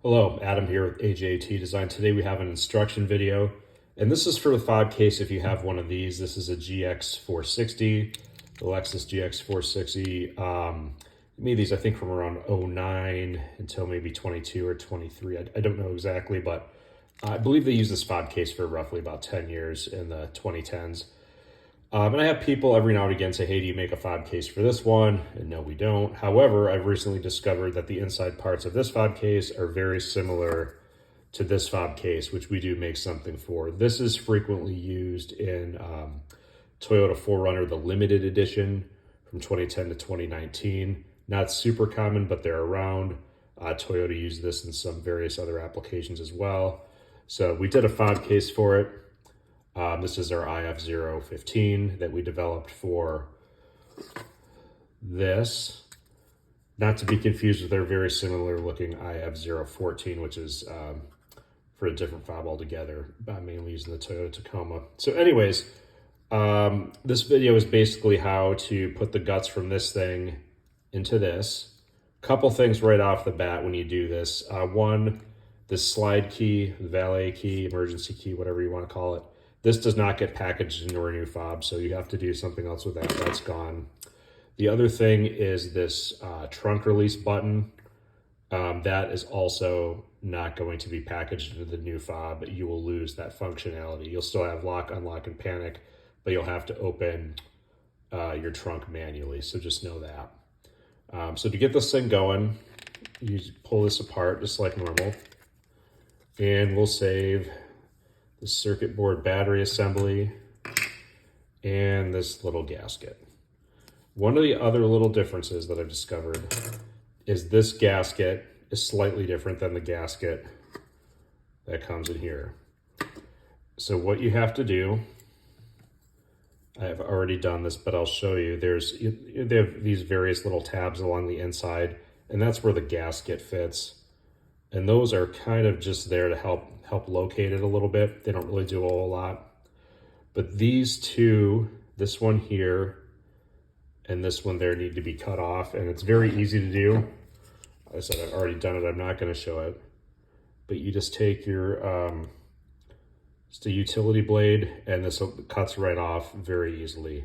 Hello, Adam here with AJT Design. Today we have an instruction video, and this is for the fob case if you have one of these. This is a GX460, the Lexus GX460. Made these I think from around 09 until maybe 22 or 23. I don't know exactly, but I believe they use this fob case for roughly about 10 years in the 2010s. And I have people every now and again say, hey, do you make a fob case for this one? And no, we don't. However, I've recently discovered that the inside parts of this fob case are very similar to this fob case, which we do make something for. This is frequently used in Toyota 4Runner, the limited edition from 2010 to 2019. Not super common, but they're around. Toyota used this in some various other applications as well. So we did a fob case for it. This is our IF015 that we developed for this. Not to be confused with their very similar looking IF014, which is for a different fob altogether, mainly using the Toyota Tacoma. So anyways, this video is basically how to put the guts from this thing into this. Couple things right off the bat when you do this. One, this slide key, the valet key, emergency key, whatever you want to call it. This does not get packaged into a new fob, so you have to do something else with that. That's gone. The other thing is this trunk release button. That is also not going to be packaged into the new fob. You will lose that functionality. You'll still have lock, unlock, and panic, but you'll have to open your trunk manually, so just know that. So to get this thing going, you pull this apart just like normal, and we'll save the circuit board battery assembly and this little gasket. One of the other little differences that I've discovered is this gasket is slightly different than the gasket that comes in here. So what you have to do, I've already done this, but I'll show you. They have these various little tabs along the inside, and that's where the gasket fits. And those are kind of just there to help locate it a little bit. They don't really do a whole lot. But these two, this one here and this one there, need to be cut off, and it's very easy to do. Like I said, I've already done it. I'm not going to show it. But you just take your just a utility blade, and this cuts right off very easily.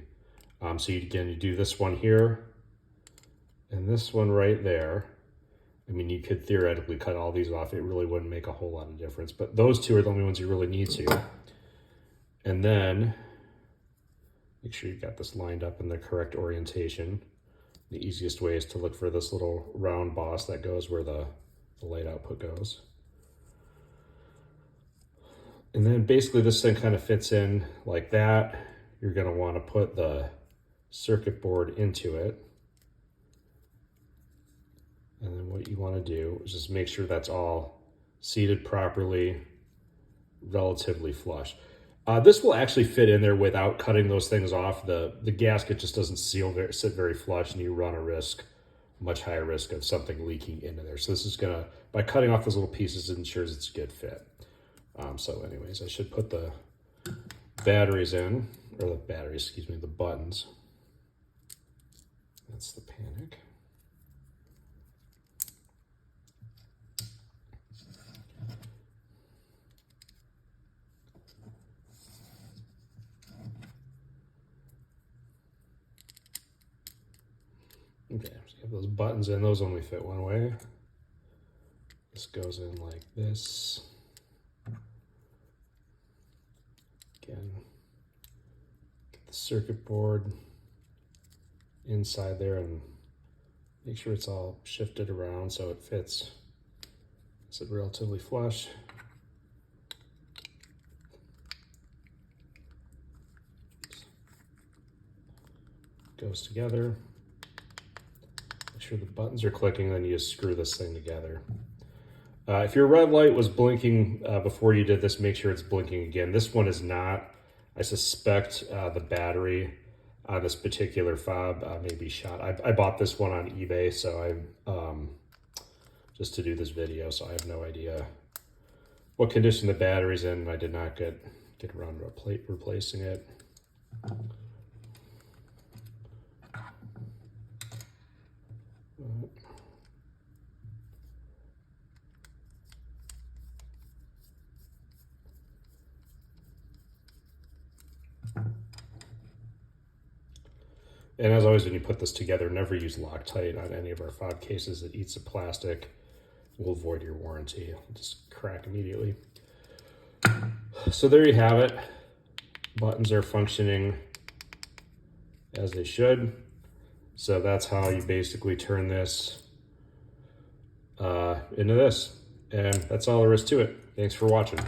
So you do this one here and this one right there. I mean, you could theoretically cut all these off. It really wouldn't make a whole lot of difference. But those two are the only ones you really need to. And then make sure you've got this lined up in the correct orientation. The easiest way is to look for this little round boss that goes where the light output goes. And then basically this thing kind of fits in like that. You're going to want to put the circuit board into it. And then what you want to do is just make sure that's all seated properly, relatively flush. This will actually fit in there without cutting those things off. The gasket just doesn't sit very flush, and you run a much higher risk of something leaking into there. So this is gonna, by cutting off those little pieces, it ensures it's a good fit. So anyways, I should put the batteries in, or the buttons. That's the panic. Okay, so you have those buttons in, those only fit one way. This goes in like this. Again, get the circuit board inside there and make sure it's all shifted around so it fits. Is it relatively flush? Goes together. Make sure the buttons are clicking, then you just screw this thing together. If your red light was blinking before you did this, make sure it's blinking again. This one is not. I suspect the battery on this particular fob may be shot. I bought this one on eBay, so just to do this video, so I have no idea what condition the battery's in. I did not get around to replacing it. And as always, when you put this together, never use Loctite on any of our fob cases. It eats the plastic, will void your warranty. It'll just crack immediately. So there you have it. Buttons are functioning as they should. So that's how you basically turn this into this. And that's all there is to it. Thanks for watching.